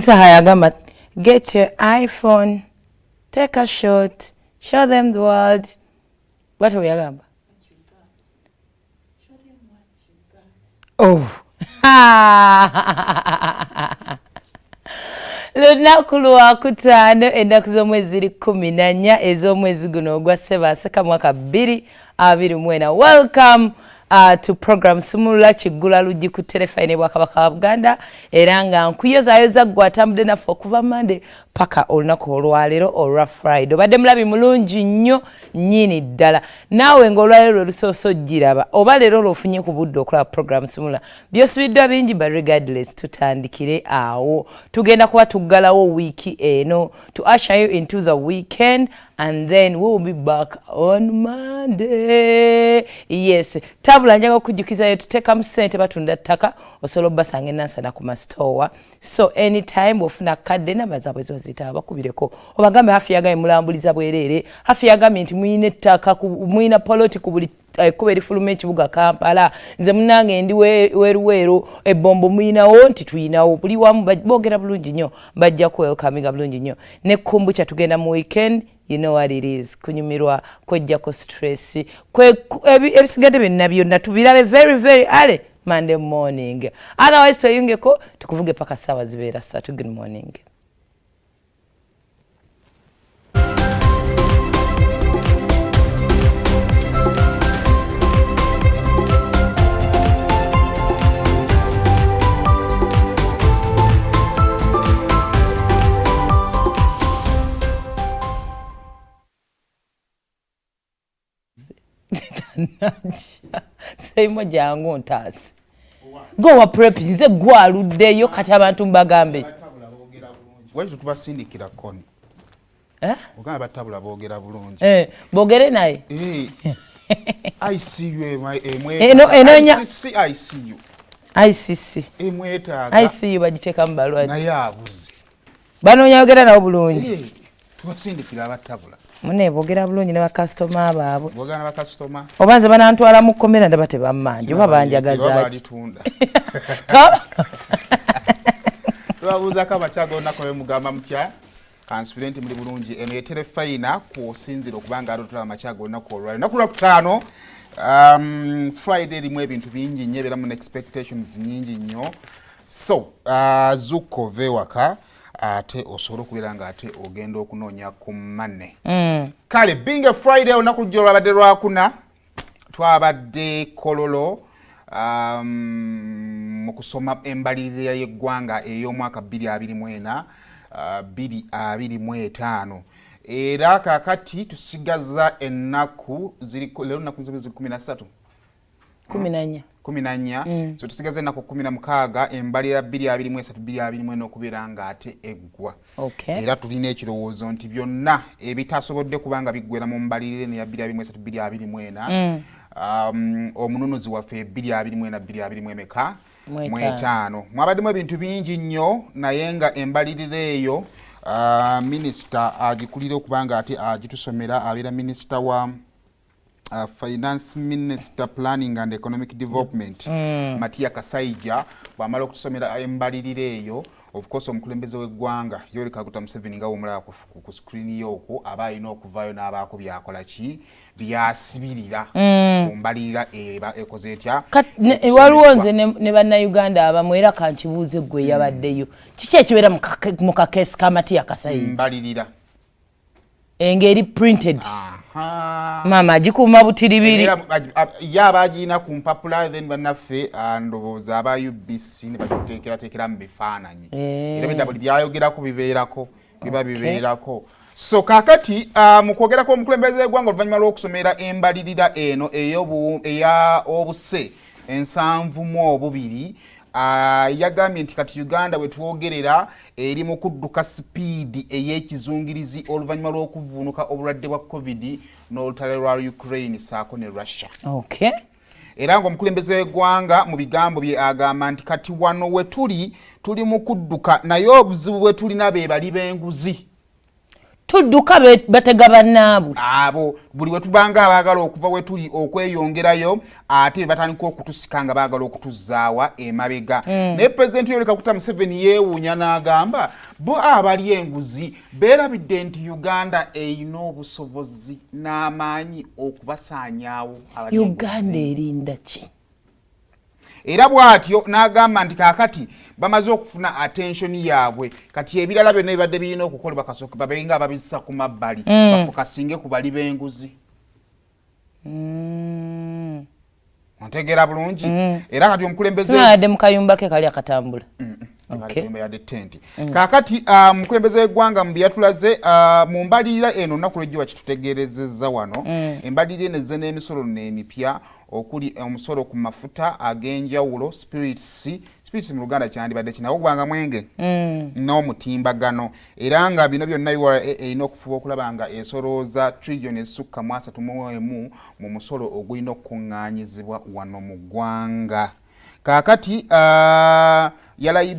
Sahayagama, get your iPhone, take a shot, show them the world. What are we agamba? Show them what you got. Oh. Lunaku lwakutaano ennaku z'omwezi 14 ez'omwezi guno ogwa Ssebaseka mwaka 2024. Welcome to program Sumulula Kiggula Luggi ku Terefayine Bwakabaka wa Buganda era nga nkuyozayoza gwe atambudde naffe okuva Monday paka olunaku olwaleero olwa Friday. Obadde mulabi mulungi nnyo nnyini ddala. Naawe ng'olwaleero lwe lusoosa ogiraba oba leero lw'ofunye ku budde okulaba program Sumulula by'osubiddwa bingi but regardless tutandikire awo. Tugenda kuba tuggalawo wiiki eno to usher you into the weekend and then we will be back on Monday. Yes. Tabula njaga okujjukizayo tuteekamu ssente batunda ttaka osobola obbasanga enansana ku masitoowa. So anytime ofuna kadde namba zaabwe zozita bakubireko obagambe Haffy yagambye mulambuliza bwereere. Haffy yagambye nti muyina ettaka muyina poloti ku buli kuba erifuluma ekibuga Kampala nze munange ndi weruweru ebbombo muyinawo nti tuyinawo buli wamu boogera bulungi nnyo bajja ku welcoming bulungi nnyo ne kombucha tugenda mu weekend. You know what it is. Kunyumirwa kojjako stress. Ebisigadde byonna tubirabe very very early Monday morning. Otherwise tweyungeko tukuvuge paka sawa zibeera 3. Good morning. Saymore jangu ntaasi. Go wa prep nze gwaluddeyo kati abantu mbagambe. Waitu tubasindikira koni. Ogamba batabula boogera bulungi. Boogere naye. I see you I see you. ICC. Emwetaaga. I see you bagiteeka mu balwadde. Naye abuze. Banoonya yogera nabo bulungi. Tubasindikira abatabula. Mune boogera bulungi ne bakasitoma baabwe. Boogera na bakasitoma. Oba nze banantwala mu kkomera ndaba tebammanja oba banjagazaaki. Tubabuuzako amakyago olunaku olw'emugamba mutya kansubire nti muli bulungi eno ye Terefayine kw'osinzira okuba nga atutula amakyago olunaku olwaleero. Lunaku lwakutaano Friday erimu ebintu bingi nnyo ebeeramu ne expectations nnyingi nnyo. So zuuka ove ewaka ate osobola okubeera nga ate ogenda okunoonya ku Monday. Kale being a Friday olunaku lujja olwabadde lwakuna twabadde Kololo mu kusoma embalirira y'eggwanga ey'omwaka 2024 2025 era kakati tusigaza ennaku leero ennaku ziri 13 14 so tusigaza ennaku 16 embalirira 2023 okubeera nga ate eggwa. Era tulina ekirowoozo nti byonna ebitasobodde kubanga biggwera mu mbalirira ne ya 2023 omununuzi waffe 2024 mwetaano mwabaddemu ebintu bingi nnyo naye nga embalirira eyo minisita agikulira okubanga ate agitusomera abeera minisita wa Finance Minister Planning and Economic Development Matia Kasaija bwamala okutusomera embalirira eyo. Of course omukulembeze w'eggwanga Yoweri Kaguta Museveni nga womulaba ku screen yoko aba alina okuvaayo n'abaako byakola ki byasibirira ku mbalirira eba ekoze etya. Waliwo nze ne bannayuganda abamu era kankibuuze gwe yabaddeyo kiki ekibeera mu kakeesi ka Matia Kasaija mbalirira engeri printed. Mama gikuuma butiribiri yaba agina ku mpapula then bannaffe ndowooza aba UBC ne bateekera mu bifaananyi era bidda buli byayogerako bibeerako. So kakati mu kwogerako omukulembeze w'eggwanga oluvannyuma lw'okusomera embalirira eno eya obuse 7.2 yagambye nti kati Uganda bwe twogerera eri mu kudduka speed ey'ekizungirizi oluvannyuma lw'okuvuunuka obulwadde bwa COVID n'olutalo lwa Ukraine saako ne Russia. Era ng'omukulembeze w'eggwanga mu bigambo bye agamba nti kati wano we tuli mu kudduka naye obuzibu bwe tulina be bali b'enguzi. tudduka batega bannaabwe abo buli wetubanga abaagala okuva wetuli okweyongerayo ate batandika okutusika nga baagala okutuzaawa emabega naye pulezidenti Yoweri Kaguta Museveni yeewuunya n'agamba bo abali enguzi beerabidde nti Uganda erina obusobozi n'amaanyi okubasaanyaawo Uganda erinda ki era bw'atyo n'agamba nti kaakati bamaze okufuna attention yaabwe kati ebirala byonna ebibadde birina okukolebwa kasooke babenga ababissa ku mabbali bafokasinge ku bali b'enguzi ontegeera bulungi era kati omukulembeze yadde mu kayumba ke kali akatambula kaakati mukulembeze w'eggwanga mu byatulaze mu mbalirira eno nnaku lwejjo kitutegeerezezza wano embalirira eno ezze n'emisolo n'emipya okuli omusolo ku mafuta ag'enjawulo spirits mu Luganda kyandibadde kinawo gwanga mwenge n'omutimbagano era nga bino byonna URA erina okufuba okulaba nga esolooza trillion esukka mu 31 mu musolo ogulina okuŋŋaanyizibwa wano mu ggwanga kaakati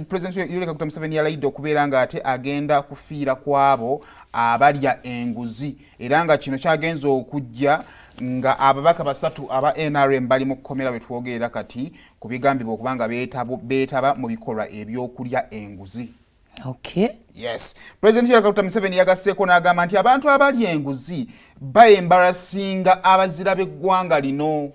President Yoweri Kaguta Museveni yalayidde okubeera nga ate agenda kufiira kwabo abalya enguzi era nga kino kyagenza okujja nga ababaka basatu aba NRM bali mu kkomera bwe twogerera kati ku bigambibwa okuba nga beetaba mu bikolwa ebyokulya enguzi. Yes. President Yoweri Kaguta Museveni yagasseeko n'agamba nti abantu abalya enguzi bayembarasinga abazira b'eggwanga lino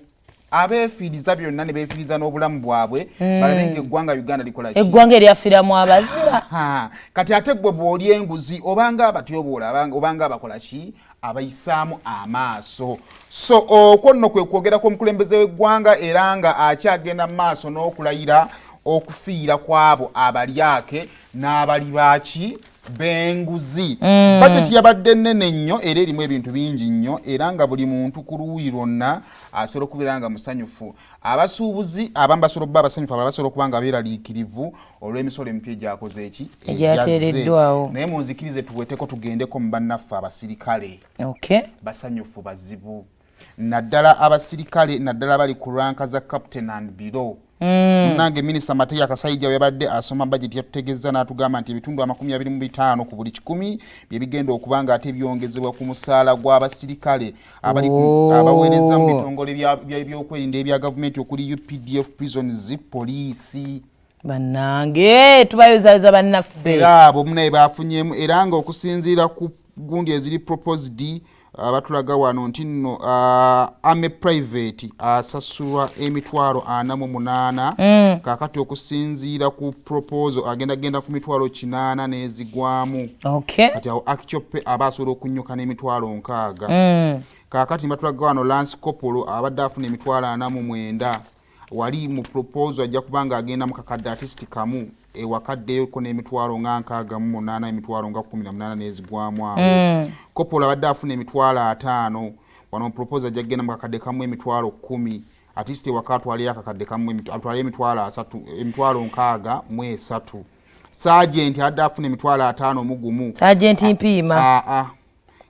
abeefiiriza byonna ne beefiiriza n'obulamu bwabwe balabe ng'eggwanga Uganda likola ki eggwanga eryafiiramu abazira kati ate gwe bw'olya enguzi obanga abatyoboola obanga abakola ki abayisaamu amaaso so okwo nno kwe kwogerako omukulembeze w'eggwanga era nga akyagenda mu maaso n'okulayira okufiira kwabo abalyake n'abali baaki benguzi budget yabadde nnene nnyo era erimu ebintu bingi nnyo era nga buli muntu ku luuyi lwonna asobola okubeera nga musanyufu abasuubuzi abamu basobola okuba abasanyufu abalala basobola okuba nga beeraliikirivu olw'emisolo emipya egyakoze eki egyateereddwawo naye munzikirize tuweteko tugendeko mu bannaffe abasirikale basanyufu bazibu naddala abasirikale naddala bali ku ranka za captain and below nange Minisita Matia Kasaija yabadde asoma budget yatutegeeza n'atugamba nti ebitundu 25 ku buli 100 bye bigenda okubanga ate byongezebwa ku musaala gw'abasirikale abaweereza mu bitongole by'ebyokwerinda ebya gavumenti okuli UPDF prisons poliisi bannange tubayozaaza bannaffe era abo munaye bafunyemu era nga okusinziira ku gundi eziri proposed abatulaga wano nti nno ame private asasulwa emitwalo 48 kakati okusinziira ku proposal agenda ku mitwalo 8 n'ezigwamu kati awo akicyope abasobola okunyuka n'emitwalo 6 kakati batulaga wano Lance Kopolo abadde afuna emitwalo 49 wali mu proposal ajja kubanga agenda mu kakadde artist kamu ewakaddeyoko n'emitwalo nga 68 emitwalo nga 18 n'ezigwamu awo Kopolo abadde afuna emitwalo 5 wano mu proposal ajja kugenda mu kakadde kamu emitwalo 10 artist ewaka atwaliyo akakadde kamu atwaliyo emitwalo 6 mu 3 Sergeant adde afuna emitwalo 5 mu gumu Sergeant Mpiima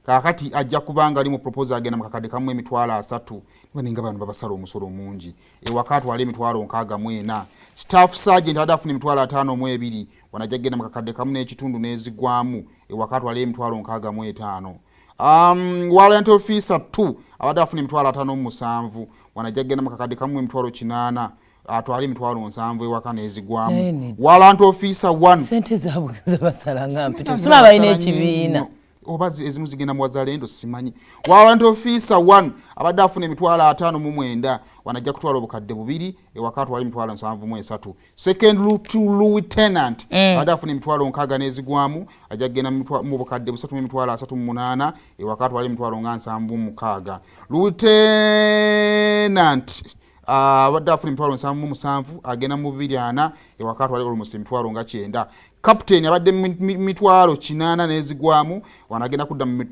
kakati ajja kubanga ali mu proposal agenda mu kakadde kamu emitwalo 3 baninga abantu babasala omusolo mungi ewaka atwaliyo emitwalo 64 Staff Sergeant adde afuna emitwalo 5 mu 2 wanajja kugenda mu kakadde kamu n'ekitundu n'ezigwamu ewaka atwaliyo emitwalo 65 Warrant Officer 2 abadde afuna emitwalo 5 mu 7 wanajja kugenda mu kakadde kamu emitwalo 8 atwali emitwalo 7 ewaka n'ezigwamu Warrant Officer 1 sente zaabwe zabasala nga mpito sima balina ekibiina oba ezimu zigenda mu wazalendo simanyi Warrant Officer 1 abadde afuna emitwalo 5 mu 9 wanajja kutwala obukadde 2 ewaka atwala emitwalo 7 mu 3 Second Lieutenant abadde afuna emitwalo 6 n'ezigwamu ajja kugenda mu bukadde 3 mu emitwalo 3 mu 8 ewaka atwala emitwalo 7 mu 6 Lieutenant abadde afuna emitwalo 7 mu 7 agenda mu 2 ewaka atwala almost emitwalo 9 Captain abadde mitwalo 8 n'ezigwamu wanagenda kudda mu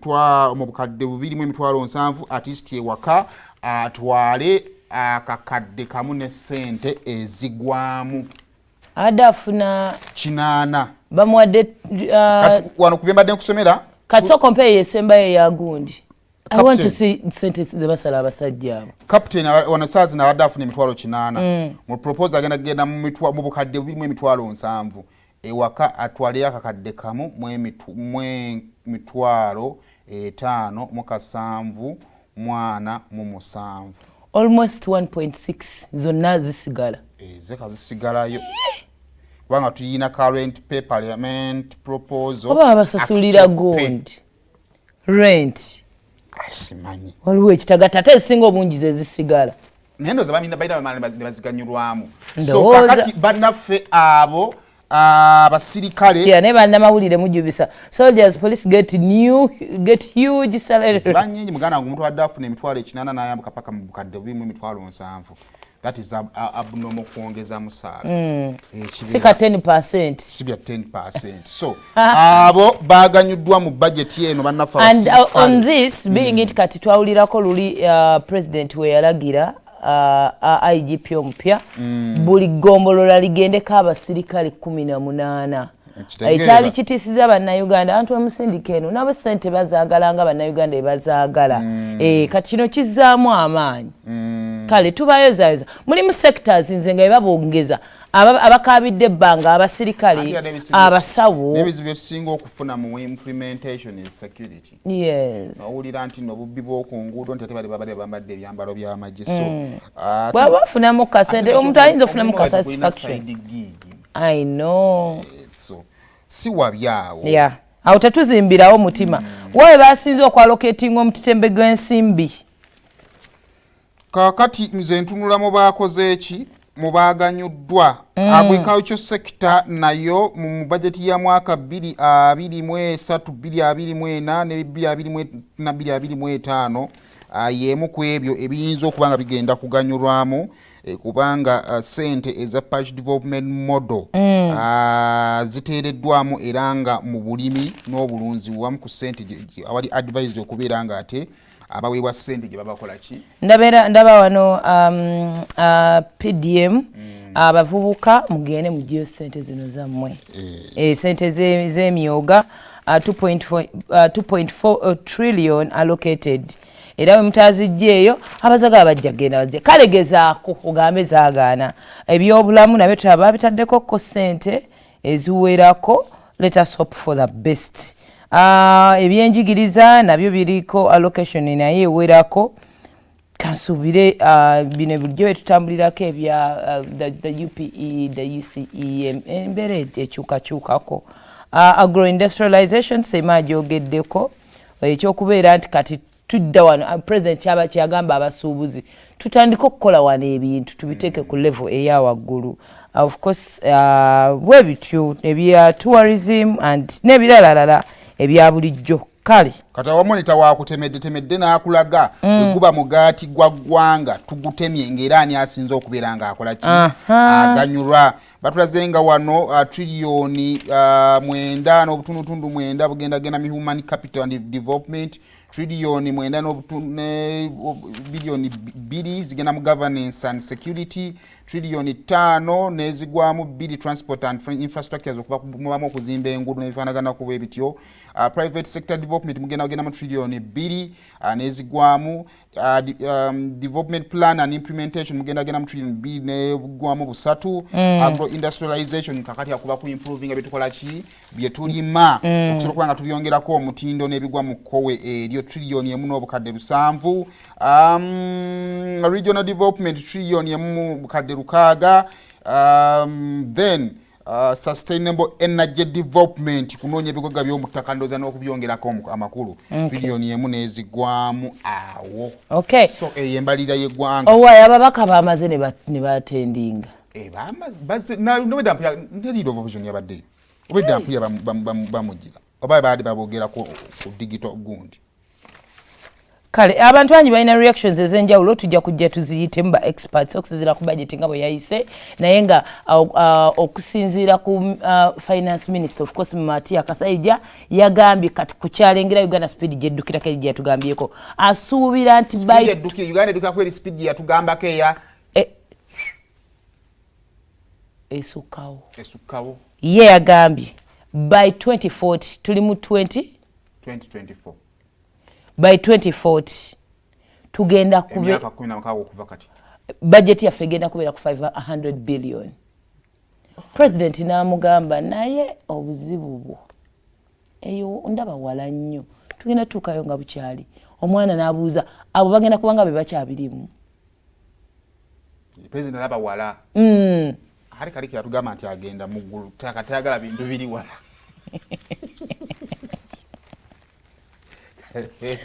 bukadde 2 mu emitwalo 7 artist ewaka atwale akakadde kamu ne sente ezigwamu adafuna 8 bamuwadde wano kubyembadde nkusomera katso compare yesembayo ya gundi I want to see sentence the basala abasajja abo Captain wana sazi na abadde afuna emitwalo 8 mu proposal agenda kugenda mu bukadde 2 mu emitwalo 7 ewaka atwale akakadde kamu mitwalo 5 mwana mu 7 almost 1.6 zonna zisigala zeka zisigalayo kubanga tuyina current parliament proposal oba abasasulira gondi rent asimanyi waliwo ekitagata ate ezisinga obungi ze zisigala naye ndoza baina baziganyulwamu so kakati bannaffe abo abasirikale naye bannamawulire mujubisa soldiers police get huge salaries banyingi muganda wange omuntu wadde afuna emitwalo 8 n'ayambuka paka mu bukadde bulimu emitwalo 7 that is abnormal kuongeza musaala sika 10% sibya 10% so abo baganyuddwa mu budget yeno bannaffe and on this being it kati twawulirako luli president we yalagira IGP omupya buli gombolola ligendeko abasirikale 18 ekyali kitiisiza bannayuganda abantu emusindika eno nabo ssente bazaagala nga bannayuganda ebazaagala kati kino kizzaamu amaanyi kale tubayozayoza mulimu sectors nze nga ebabongeza abakabidde ebbanga abasirikale abasawo n'ebizibu ebisinga okufuna mu implementation is security owulira nti n'obubbi bw'oku nguudo nti ate bali babadde bambadde ebyambalo by'amagye so bwaba bafunamu kasente omuntu ayinza ofunamu kasatisfaction I know so si wabyawo awo tetuzimbirawo mutima wawe basinze okwaloketinga omutitembe gw'ensimbi kakati nze ntunula mu baakoze eki mubaganyuddwa agriculture sector nayo mu budget ya mwaka 2023-2024 ne 2024-2025 yemu ku ebyo ebiyinza okubanga bigenda kuganyulwamu kubanga sente eza parish development model ziteereddwamu era nga mu bulimi n'obulunzi wamu ku sente awali advised okubeera nga ate abaweebwa sente gye babakola ki ndaba wano PDM abavubuka mugende mugyeyo sente zino zammwe sente z'emyoga 2.4 trillion allocated era we mutazijjeeyo abazagala bajja genda bajja kale gezaako ogambe zaagaana ebyobulamu nabyo tulaba bitaddeko ko sente eziwerako let us hope for the best ebyenjigiriza nabyo biriko allocation naye ewerako kansuubire bino bulijjo bwe tutambulirako ebya the UPE the UCE embeera ekyukakyukako agroindustrialization Sema agyogeddeko ekyokubeera nti kati tudda wano president kyagamba abasuubuzi tutandika okukola wano ebintu tubiteeke ku level eya waggulu of course bwe bityo ebya tourism and n'ebiralalala ebya bulijjo kale kati awamonita wakutemedde n'akulaga bweguba mugaati gwa ggwanga tugutemye ng'era ani asinze okubeera ng'akola ki aganyulwa batulaze nga wano triliyoni 9 n'obutundutundu 9 bugendagenda mu human capital and development triliyoni 9 biliyoni 2 zigenda mu governance and security triliyoni 5 nezigwamu 2 transport and infrastructures okuba mubamu okuzimba enguudo n'ebifaanagana kuba ebityo private sector development mugenda mu triliyoni 2 nezigwamu development plan and implementation mugenda mu triliyoni 2 negwamu 3 agro industrialization kakati akuba ku improving ebitukola ki byetulima okusobola kuba nga tubyongerako omutindo n'ebigwa mu kkowe eryo triliyoni 1 n'obukadde 7 regional development triliyoni 1 bukadde 6 then sustainable energy development kunoonya ebigoga by'omutaka ndooza n'okubyongerako amakulu triliyoni 1 nezigwamu awo so eyembalira yeggwanga owaye ababaka bamaze ne batendinga nobedda ovision yabaddeyo obedda mpulya bamugira oba baali babogera ku digital gundi kale abantu bangi balina reactions ez'enjawulo tujja kujja tuziyitemu ba experts okusinziira ku budget nga bwe yayise naye nga okusinziira ku finance minister of course Matia Kasaija yagambye kati kukyalengera Uganda speed gyeddukirako eri gyatugambyeko asuubira nti Uganda eddukirako eri speed yatugambako eya esukkawo ye yagambye by 2040 tuli mu 2024 by 2040 tugenda emyaka 16 okuva kati budget yaffe egenda kubeera ku 500 billion President n'amugamba naye obuzibu bwo eyo ndaba wala nnyo tugenda tuukayo nga bukyali. Omwana n'abuuza abo bagenda kubanga be bakyabirimu. President alaba wala. Hari kali kyatugamba nti agenda mu ggulu takatayagala bintu biri wala. Hey,